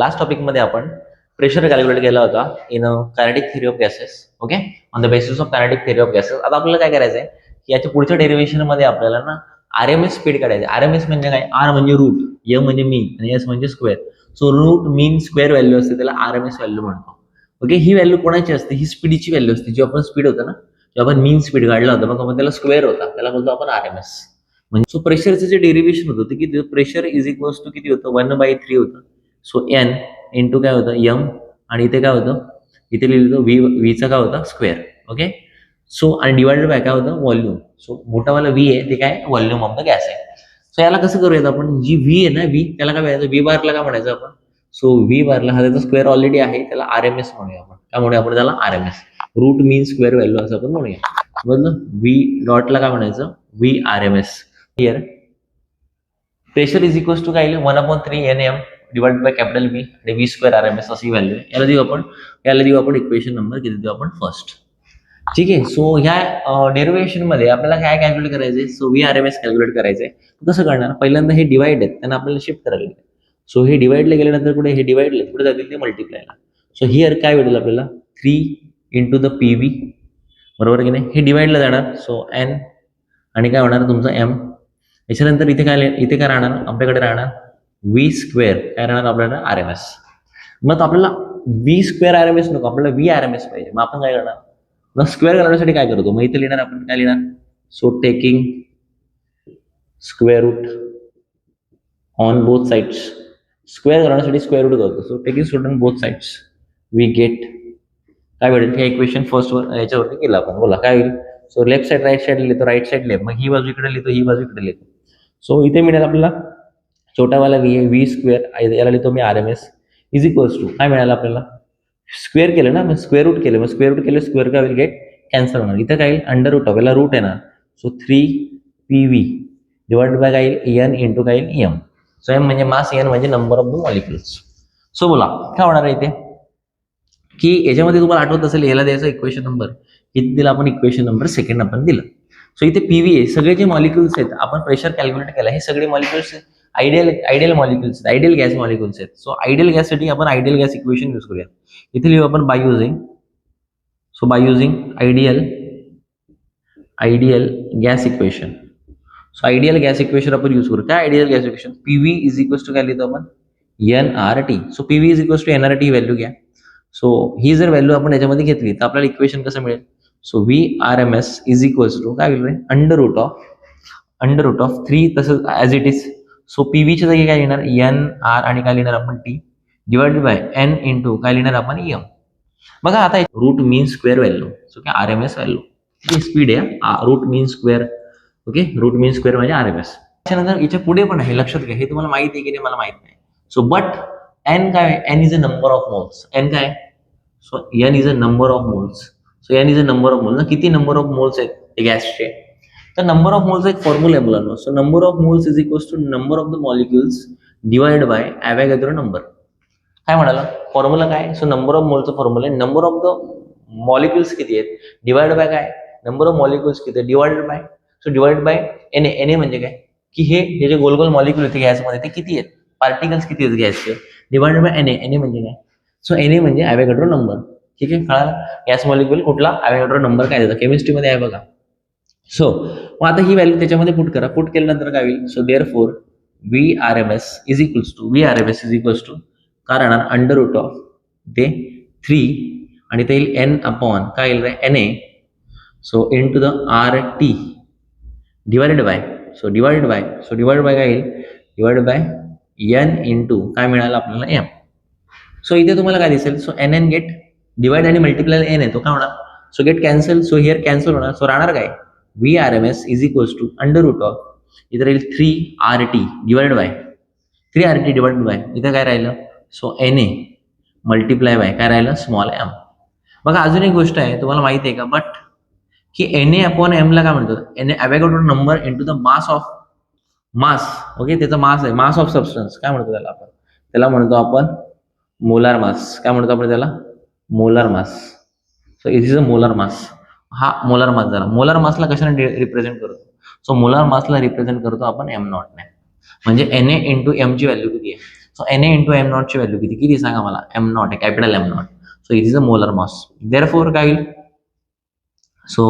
Last टॉपिकमध्ये आपण pressure calculate केला होता in kinetic theory of gases. Okay, on the basis of kinetic theory of gases. आता आपल्याला काय करायचं आहे की याच्या पुढच्या डेरिव्हेशन मध्ये आपल्याला ना आरएमएस स्पीड काढायचं. आरएमएस म्हणजे काय? आर म्हणजे रूट, एम म्हणजे मीन आणि एस म्हणजे square. So root mean square value असते, त्याला आरएमएस व्हॅल्यू म्हणतो. ओके, ही व्हॅल्यू कोणाची असते? ही स्पीडची व्हॅल्यू असते. जी आपण स्पीड होतं ना, जेव्हा आपण मीन स्पीड काढला होता मग आपण त्याला स्क्वेअर होता, त्याला बोलतो आपण आरएमएस. म्हणजे सो प्रेशरचं जे डेरिव्हेशन होतं ते किती? प्रेशर इज इक्वल्स टू किती होतं? 1/3 होतं. सो एन इंटू काय होतं? यम. आणि इथे काय होतं? इथे लिहिलं होतं व्हीचा काय होता? स्क्वेअर. ओके, सो आणि डिवाइडेड बाय काय होतं? व्हॉल्यूम. सो मोठावाला व्ही आहे ते काय? व्हॉल्यूम ऑफ द गॅस आहे. सो याला कसं करूयात आपण? जी व्ही आहे ना, व्ही, त्याला काय म्हणायचं? व्ही बारला काय म्हणायचं आपण? सो व्ही बारला हा त्याचा स्क्वेअर ऑलरेडी आहे, त्याला आरएमएस म्हणूया आपण. काय म्हणूया आपण त्याला? RMS, root mean square value असं आपण म्हणूया. बरोबर. व्ही डॉटला काय म्हणायचं? V RMS. Clear? Pressure is equals to काय? 1/3 NM divided by capital V आणि व्ही स्क्वेअर आरएमएस अशी व्हॅल्यू आहे. याला देऊ आपण इक्वेशन नंबर किती देऊ आपण? फर्स्ट. ठीक आहे. सो ह्या डेरिव्हेशन मध्ये आपल्याला काय कॅल्क्युलेट करायचंय? सो व्ही आरएमएस कॅल्क्युलेट करायचंय. कसं करणार? पहिल्यांदा हे डिवाइड आहेत त्यांना आपल्याला शिफ्ट करायला लागेल. सो हे डिवाइडला गेल्यानंतर कुठे? हे डिवाइडला कुठे जातील? ते मल्टिप्लायला. सो हिअर काय भेटेल आपल्याला? 3 इंटू द PV. बरोबर की नाही? हे डिवाइडला जाणार. सो एन आणि काय होणार तुमचं? एम. याच्यानंतर इथे काय राहणार? आपल्याकडे राहणार व्ही स्क्वेअर. काय राहणार आपल्याला? आरएमएस. मग आपल्याला व्ही स्क्वेअर आरएमएस नको, आपल्याला व्ही आरएमएस पाहिजे. मग आपण काय करणार? मग स्क्वेअर करण्यासाठी काय करतो? मग इथे लिहिणार आपण काय लिहिणार? So taking square root on both sides. Square करण्यासाठी स्क्वेअर रूट करतो. So taking square on both sides we get काय भेटेल? हे इक्वेशन फर्स्ट वर याच्यावरती केलं आपण. बोला काय होईल? So left side right side लिहितो, राईट साइड लेफ्ट. मग ही बाजू इकडे लिहितो, ही बाजू इकडे लिहितो. सो इथे मिळेल आपल्याला छोटावाला व्ही आहे, व्ही स्क्वेअर, याला लिहितो मी आरएमएस इज इक्वल्स टू काय मिळालं आपल्याला? स्क्वेअर केलं ना, मग स्क्वेअर रूट केलं. मग स्क्वेअर रूट केलं, स्क्वेअर काय विल गेट? कॅन्सल होणार. इथं काय? अंडर रूट ऑफ, याला रूट आहे ना. सो 3PV डिवाइड बाय काय? एन इंटू काय? एम. सो एम म्हणजे मास, एन म्हणजे number of the molecules. So बोला काय होणार आहे इथे? की याच्यामध्ये तुम्हाला आठवत असेल याला द्यायचं इक्वेशन नंबर किती दिला आपण? इक्वेशन नंबर सेकंड आपण दिलं. सो इथे PV आहे. सगळे जे मॉलिक्युल्स आहेत आपण प्रेशर कॅल्क्युलेट केला, हे सगळे molecules ideal molecules, ideal gas molecules आहेत. सो आयडियल गॅससाठी आपण आयडियल गॅस इक्वेशन यूज करूया. इथे लिहू आपण by using ideal gas equation. So ideal gas equation आपण यूज करू. काय ideal gas equation? PV is equals to काय लिहितो आपण? NRT. So PV is equals to NRT ही व्हॅल्यू घ्या. सो ही जर व्हॅल्यू आपण याच्यामध्ये घेतली तर आपल्याला इक्वेशन कसं मिळेल? So V RMS is equals to काय होईल? अंडर रूट ऑफ 3 तसंच ॲज इट इज. सो PVच्या जागी काय लिहिणार? NR आणि काय लिहिणार आपण? T divided by N into काय लिहिणार आपण? M. बघा आता root mean square value. So काय? RMS value. ही स्पीड आहे root mean square. Okay, root mean square म्हणजे आरएमएस. त्याच्यानंतर याच्या पुढे पण आहे, लक्षात घ्या. हे तुम्हाला माहिती आहे की नाही मला माहित नाही. सो बट एन काय? N is a number of moles. N काय? So N is a number of moles. So N is a number of moles. किती नंबर ऑफ मोल्स आहेत गॅसचे? तर नंबर ऑफ मोल्स एक फॉर्म्युला आहे मुलांना. So number of moles is equals to number of the molecules divide by Avogadro number. काय म्हणाला? Formula काय? सो नंबर ऑफ मोलचं फॉर्म्युला आहे नंबर ऑफ द मॉलिक्युल्स किती आहेत डिवाइड बाय काय? नंबर ऑफ मॉलिक्युल्स किती आहेत divided by. So divide by NA म्हणजे काय? की हे जे गोल गोल मॉलिक्युल आहेत गॅसमध्ये ते किती आहेत? पार्टिकल्स किती आहेत गॅसचे? डिवाइडेड बाय NA म्हणजे काय? सो NA म्हणजे ॲव्होगाड्रो नंबर. ठीक आहे, कळालं? गॅस मॉलिक्युल कुठला? ॲव्होगाड्रो नंबर काय देतात? केमिस्ट्रीमध्ये आहे बघा. सो मग आता ही व्हॅल्यू त्याच्यामध्ये पुट करा. पुट केल्यानंतर काय होईल? So therefore V RMS is equals to काय राहणार? अंडर रूट ऑफ ते 3 आणि ते येईल N अपॉन काय येईल? NA. So into the RT divided by काय येईल? डिवाइडेड बाय N इंटू काय मिळालं आपल्याला? M. सो इथे तुम्हाला काय दिसेल? सो NN गेट डिवाइड आणि मल्टिप्लाय N आहे तो काय होणार? So get cancel. So here cancel होणार. सो राहणार काय? V RMS is equals to under root of इथं राहील 3RT डिवाइड बाय इथं काय राहिलं? सो NA मल्टिप्लाय बाय काय राहिलं? Small m. बघा अजून एक गोष्ट आहे तुम्हाला माहिती आहे का? बट की NA अपॉन M ला काय म्हणतात? NA Avogadro number into the mass. Okay, त्याचा मास आहे, मास ऑफ सबस्टन्स. काय म्हणतो त्याला आपण? त्याला म्हणतो आपण मोलार मास. काय म्हणतो आपण त्याला? Molar mass. So it is a molar mass. हा मोलार मास झाला. मोलार मासला कशाने रिप्रेझेंट करतो? सो मोलार मासला रिप्रेझेंट करतो आपण M0 ने. म्हणजे NA इंटू M ची व्हॅल्यू किती आहे? सो Na इंटू एम नॉटची व्हॅल्यू किती सांगा मला, एम नॉट आहे, capital M naught. So it is a molar mass. Therefore काय होईल, so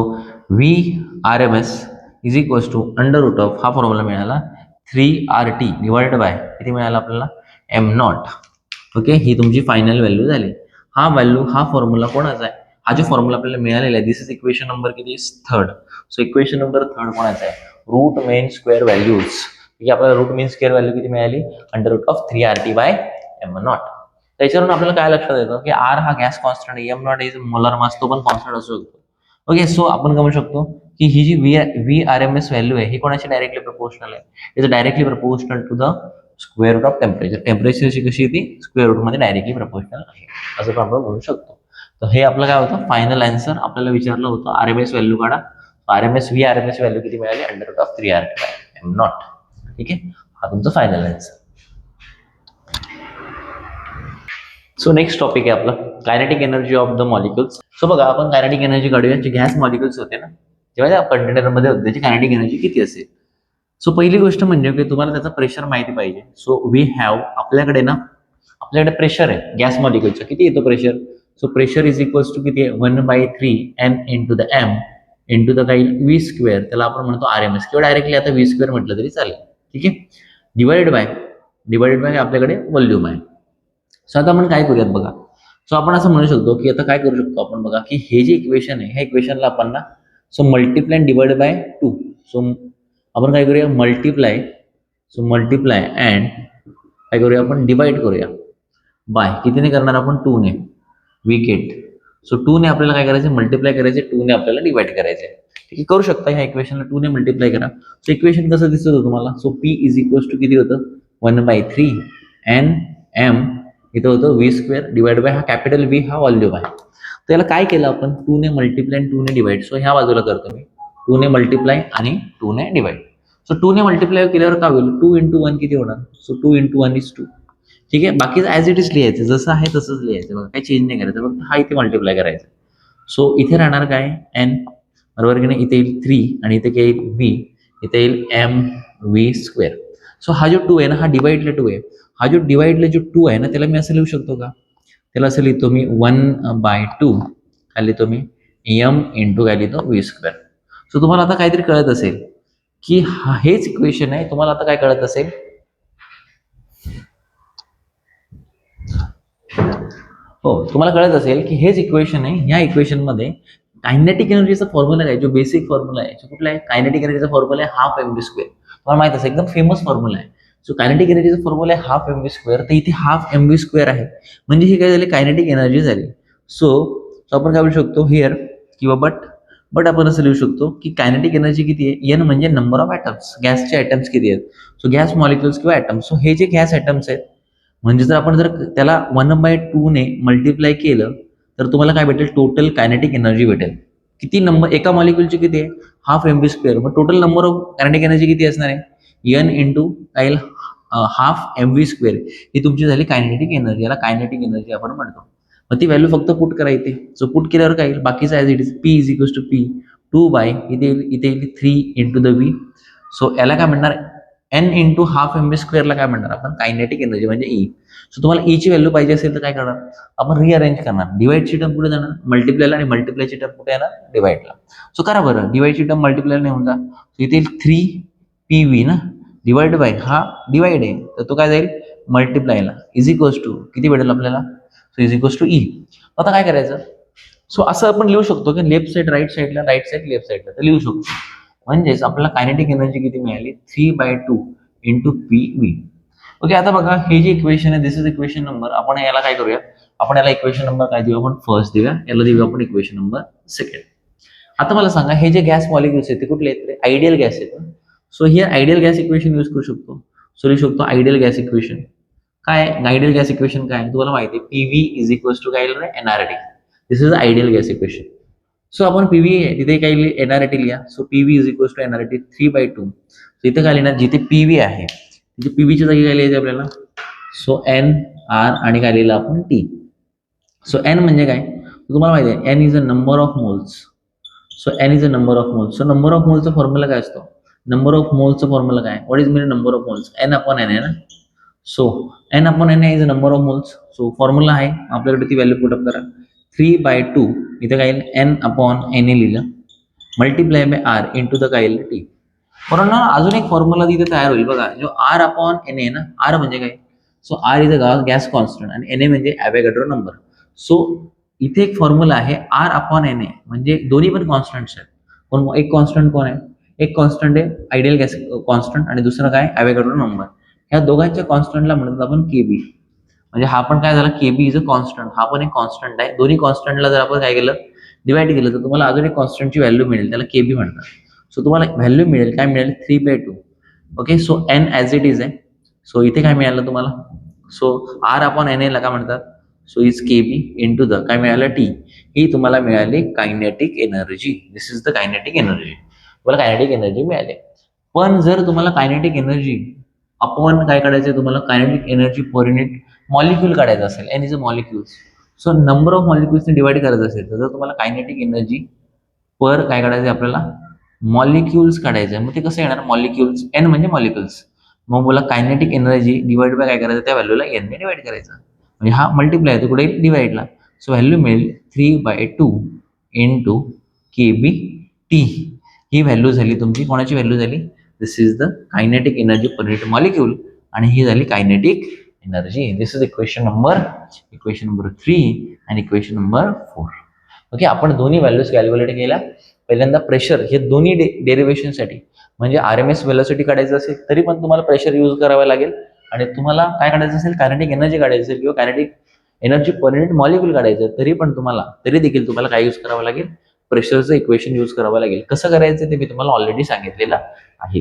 V R M S is equals to under root of, हा फॉर्म्युला मिळाला 3RT डिवाइडेड बाय किती मिळाला आपल्याला, एम नॉट. ओके, ही तुमची फायनल व्हॅल्यू झाली. हा फॉर्म्युला कोणाचा आहे, हा जो फॉर्म्युला आपल्याला मिळालेला आहे, दिस इज इक्वेशन नंबर किती, third. So equation number third कोणाचा आहे, रूट मेन स्क्वेअर व्हॅल्यूज. आपल्याला रूट मेन स्क्वेअर व्हॅल्यू किती मिळाली, under root of 3RT by M naught. त्याच्यावरून आपल्याला काय लक्षात येतं की आर हा गॅस कॉन्स्टंट आहे, M naught is molar mass, तो पण कॉन्स्टंट असू शकतो. ओके, सो आपण काय म्हणू शकतो की ही जी V R M S value आहे ही कोणाशी डायरेक्टली प्रपोर्शनल आहे, is directly proportional to the square root of temperature. टेम्परेचरची कशी ती स्क्वेअर रूट मध्ये डायरेक्टली प्रपोर्शनल आहे, असं पण आपण म्हणू शकतो. तर हे आपलं काय होतं, फायनल आन्सर आपल्याला विचारलं होतं, आर एम एस व्हॅल्यू काढा. V R M S value किती मिळाली, under root of 3RT by M naught. ठीक आहे, हा तुमचा final answer. So next topic आहे आपला kinetic energy of the molecules. So बघा, आपण कायनेटिक एनर्जी काढूया. जे गॅस मॉलिक्युल्स होते ना, जेव्हा त्या कंटेनरमध्ये होते त्याची कायनेटिक एनर्जी किती असेल. सो पहिली गोष्ट म्हणजे की तुम्हाला त्याचा प्रेशर माहिती पाहिजे. सो वी हॅव, आपल्याकडे प्रेशर आहे गॅस मॉलिक्युलचं, किती येतो pressure. So pressure is equals to किती आहे, 1/3 n into the M into the काही व्ही स्क्वेअर, त्याला आपण म्हणतो आर एम एस, किंवा डायरेक्टली आता व्ही स्क्वेअर म्हटलं तरी चालेल. ठीक आहे, डिवाइडेड बाय आपल्याकडे व्हॉल्यूम आहे. सो आता आपण काय करूयात बघा. सो आपण असं म्हणू शकतो की आता काय करू शकतो आपण बघा, की हे जे इक्वेशन आहे ह्या इक्वेशनला आपण ना, so multiply divide by 2. So आपण काय करूया, मल्टिप्लाय अँड काय करूया आपण, डिवाइड करूया बाय कितीने करणार आपण, 2 ने. वी गेट, सो 2 ने आपल्याला काय करायचं, मल्टिप्लाय करायचे, 2 ने आपल्याला डिवाइड करायचे. ठीक आहे, करू शकता ह्या इक्वेशनला 2 ने मल्टिप्लाय करा. सो इक्वेशन कसं दिसत होतं तुम्हाला, so P is equals to किती होतं, 1/3 n m इथं होतं व्ही स्क्वेअर डिवाइड बाय हा कॅपिटल व्ही, हा व्हॉल्यूम आहे. त्याला काय केलं आपण, 2 ने मल्टिप्लाय आणि 2 ने डिवाइड. सो ह्या बाजूला करतो मी, 2 ने मल्टिप्लाय आणि 2 ने डिवाइड. सो 2 ने मल्टिप्लाय केल्यावर काय होईल, 2 इंटू 1 किती होणार, सो 2 इंटू 1 इज 2. ठीक आहे, बाकी ॲज इट इज लिहायचं, जसं आहे तसंच लिहायचं बघा, काही चेंज नाही करायचं, फक्त हा इथे मल्टिप्लाय करायचा. सो इथे राहणार काय, एन, बरोबर की नाही, इथे येईल 3 आणि इथे काय येईल व्ही, इथे येईल एम व्ही स्क्वेअर. सो हा जो 2 आहे ना, हा डिवाइडला 2 आहे. हा जो डिवाइडला जो 2 आहे ना, त्याला मी असं लिहू शकतो का, त्याला असं लिहितो मी 1/2 काय लिहितो मी, एम इंटू काय लिहितो, व्ही स्क्वेअर. सो तुम्हाला आता काहीतरी कळत असेल की हेच इक्वेशन आहे, तुम्हाला आता काय कळत असेल, हो तुम्हाला कळत असेल की हेच इक्वेशन आहे. ह्या इक्वेशन मध्ये कायनेटिक एनर्जीचा फॉर्म्युला आहे, जो बेसिक फॉर्म्युला आहे, जो कुठला आहे, कायनेटिक एनर्जीचा फॉर्म्युला आहे हाफ एम व्ही स्क्वेअर. तुम्हाला माहित असेल, एकदम फेमस फॉर्म्युला आहे. सो कायनेटिक एनर्जीचा फॉर्म्युला आहे हाफ एम व्ही स्क्वेअर, तर इथे हाफ एम व्ही स्क्वेअर आहे, म्हणजे ही काय झाली, कायनेटिक एनर्जी झाली. सो आपण काय बोलू शकतो हिअर, किंवा बट आपण असं लिहू शकतो की कायनेटिक एनर्जी किती आहे, एन म्हणजे नंबर ऑफ ॲटम्स, गॅसचे ॲटम्स किती आहेत. सो गॅस मॉलिक्युल्स किंवा ॲटम्स, सो हे जे गॅस ॲटम्स आहेत, म्हणजे जर आपण त्याला 1/2 ने मल्टिप्लाय केलं तर तुम्हाला काय भेटेल, टोटल कायनेटिक एनर्जी भेटेल. किती नंबर, एका मॉलिक्युलची किती आहे, हाफ एम व्ही स्क्वेअर, मग total number of kinetic energy किती असणार आहे, एन इंटू काय, हाफ एम व्ही स्क्वेअर. ही तुमची झाली कायनेटिक एनर्जी, याला कायनेटिक एनर्जी आपण म्हणतो. मग ती व्हॅल्यू फक्त पुट करायची. सो पुट केल्यावर काय येईल, बाकीचं as it is, P is equals to P 2 by इथे येईल 3 इंटू द व्ही. सो याला काय म्हणणार, N into half M V स्क्वेअरला काय म्हणणार आपण, कायनेटिक एनर्जी म्हणजे ई. सो तुम्हाला ई ची व्हॅल्यू पाहिजे असेल तर काय करणार, आपण रिअरेंज करणार. डिवाइडची टर्म पुढे जाणार मल्टिप्लायला, आणि मल्टिप्लायची टर्म पुढे येणार डिवाइडला. सो करा बरं, डिवाइडची टर्म मल्टिप्लायला नाही होता, इथे 3 पी व्ही ना, डिवाइड बाय हा डिवाइड आहे, तर तो काय जाईल मल्टिप्लायला, इज इक्वल्स टू किती भेटेल आपल्याला, so is equals to E. आता काय करायचं, सो असं आपण लिहू शकतो की लेफ्ट साईड राईट साईडला, राईट साईड लेफ्ट साईडला, तर लिहू शकतो. म्हणजेच आपल्याला कायनेटिक एनर्जी किती मिळाली, 3/2 इंटू पी व्ही. ओके, आता बघा हे जे इक्वेशन आहे, दिस इज इक्वेशन नंबर, आपण याला काय करूया, आपण याला इक्वेशन नंबर काय देऊ, आपण फर्स्ट देऊया, याला देऊया आपण इक्वेशन नंबर सेकंड. आता मला सांगा, हे जे गॅस मॉलिक्युल्स आहेत ते कुठले आहेत, आयडियल गॅस आहेत. सो हे आयडियल गॅस इक्वेशन यूज करू शकतो. सो लिहू शकतो आयडियल गॅस इक्वेशन. काय आयडियल गॅस इक्वेशन काय, तुम्हाला माहिती आहे, पीव्ही इज इक्वल्स टू काय NRT. This is ideal gas equation. So आपण पीव्ही तिथे काय एनआरटी लिहा. So PV is equals to NRT 3/2. इथे काय लिहिणार, जिथे पीव्ही आहे तिथे पीव्हीच्या जागी काय लिहायचं आपल्याला, सो एन आर आणि काय लिहिलं आपण टी. सो एन म्हणजे काय, तुम्हाला माहिती आहे, N is a number of moles. So N is a number of moles. So number of मोल्सचा फॉर्म्युला काय असतो, नंबर ऑफ मोल्सचा फॉर्म्युला काय, what is mean number of moles, N upon N आहे ना. So N upon N is a number of moles. So formula आहे आपल्याकडे, ती व्हॅल्यू पुटअप करा. 3/2 इथे काय येईल, एन अपॉन एन ए लिहिलं, multiply by R into the काय येईल टी. बरोबर ना. अजून एक फॉर्म्युला तिथे तयार होईल बघा, जो आर अपॉन एन ए ना. आर म्हणजे काय, so R is a gas constant आणि एन ए म्हणजे ॲव्होगॅड्रो नंबर. सो इथे एक फॉर्म्युला आहे आर अपॉन एन ए, म्हणजे दोन्ही पण कॉन्स्टंट्स आहेत. पण एक कॉन्स्टंट कोण आहे, एक कॉन्स्टंट आहे आयडियल गॅस कॉन्स्टंट आणि दुसरं काय ॲव्होगॅड्रो नंबर. ह्या दोघांच्या कॉन्स्टंटला म्हणतात आपण केबी. म्हणजे हा पण काय झाला, केबी इज अ कॉन्स्टंट, हा पण एक कॉन्स्टंट आहे. दोन्ही कॉन्स्टंटला जर आपण काय केलं, डिवाइड केलं, तर तुम्हाला अजून एक कॉन्स्टंटची व्हॅल्यू मिळेल, त्याला केबी म्हणतात. सो तुम्हाला व्हॅल्यू मिळेल, काय मिळेल, 3/2. Okay, so N as it is आहे. सो इथे काय मिळालं तुम्हाला, सो आर अपॉन एन एला काय म्हणतात, so is KB into the काय मिळालं टी. ही तुम्हाला मिळाली kinetic energy. This is the kinetic energy. तुम्हाला कायनेटिक एनर्जी मिळाली. पण जर तुम्हाला कायनेटिक एनर्जी अपॉन काय काढायचं, तुम्हाला kinetic energy per unit molecule काढायचं असेल, N is a molecules, so number of मॉलिक्युल्सने डिवाइड करायचं असेल, तर जर तुम्हाला कायनेटिक एनर्जी पर काय काढायचं आहे आपल्याला, मॉलिक्युल्स काढायचं आहे. मग ते कसं येणार, मॉलिक्युल्स, एन म्हणजे मॉलिक्युल्स. मग मला कायनेटिक एनर्जी डिवाइड बाय काय करायचं, त्या व्हॅल्यूला एनने डिवाइड करायचं. म्हणजे हा मल्टिप्लाय आहे, तो कुठे डिवाइडला. सो व्हॅल्यू मिळेल 3/2 इंटू के बी टी. ही व्हॅल्यू झाली तुमची, कोणाची व्हॅल्यू झाली, this is the kinetic energy per unit molecule, आणि ही झाली kinetic energy. This is equation number 3 आणि इक्वेशन नंबर 4. ओके, आपण दोन्ही व्हॅल्यूज कॅल्क्युलेट केल्या. पहिल्यांदा प्रेशर, हे दोन्ही डेरिव्हेशनसाठी, म्हणजे आर एम एस व्हेलॉसिटी काढायचं असेल तरी पण तुम्हाला प्रेशर यूज करावं लागेल, आणि तुम्हाला काय काढायचं असेल, कायनेटिक एनर्जी काढायचं असेल किंवा kinetic energy per unit molecule काढायचं, तरी देखील तुम्हाला काय यूज करावं लागेल, प्रेशरचं इक्वेशन यूज करावं लागेल. कसं करायचं ते मी तुम्हाला ऑलरेडी सांगितलेलं आहे.